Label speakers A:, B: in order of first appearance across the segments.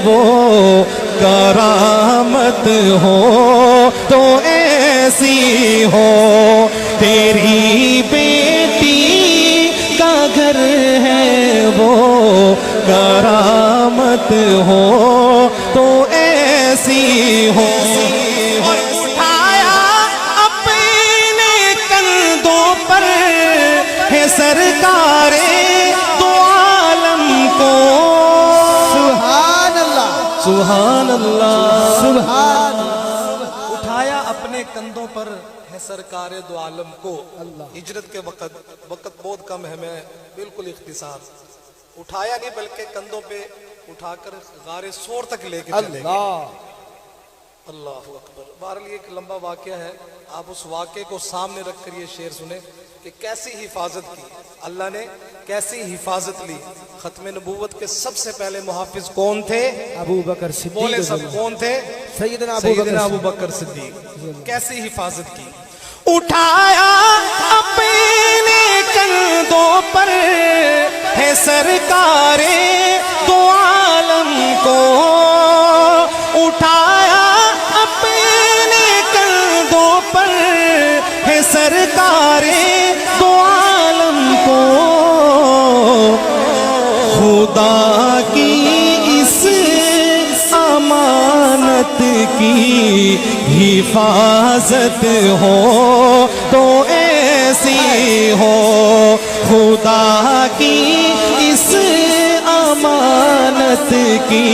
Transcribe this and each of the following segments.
A: वो करामत हो तो ऐसी हो। तेरी बेटी का घर है वो करामत हो तो ऐसी हो। और उठाया अपने कंधों पर है सरकारे दो आलम को।
B: सुभान अल्लाह,
A: सुभान अल्लाह,
B: सुभान।
C: उठाया अपने कंधों पर है सरकारे दो आलम को। हिजरत के वक्त बहुत कम है, मैं बिल्कुल इख्तिसार उठाया नहीं बल्कि कंधों पे उठाकर गारे सोर तक लेके चले गए। अल्लाह अकबर। बहरहाल ये एक लंबा वाक़या है, आप उस वाक़े को सामने रखकर ये शेर सुने कि कैसी हिफाजत की अल्लाह ने, कैसी हिफाजत ली। खत्म नबूवत के सबसे पहले मुहाफिज कौन थे?
B: अबू बकर सिद्दीक।
C: बोले सब कौन थे?
B: सैयदना
C: अबू बकर सिद्दीक। कैसी हिफाजत की?
A: उठाया अपने कंधों पर है सरकारे दो आलम को। उठाया अपने कंधों पर है सरकारे दो आलम को। खुदा की इस अमानत की हिफाजत हो तो ऐसी हो। खुदा की इस अमानत की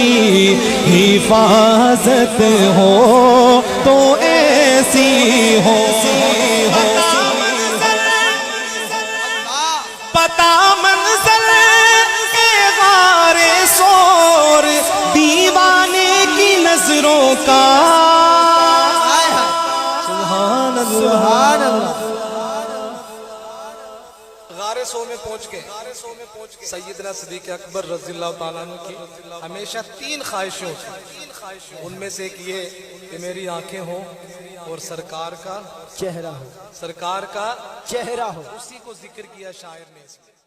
A: हिफाजत हो तो ऐसी हो। पता मंज़िल के गारे सोर दीवाने की नजरों का। सुभान अल्लाह,
B: सुभान अल्लाह।
C: गारे सो में पहुंच के सैयदना सिद्दीक़ अकबर रज़ियल्लाहु ताला अन्हु की हमेशा तीन ख्वाहिशें होती। उनमें से एक ये कि मेरी आंखें हों और सरकार का
B: चेहरा हो,
C: सरकार का
B: चेहरा हो।
C: उसी को जिक्र किया शायर ने इसमें।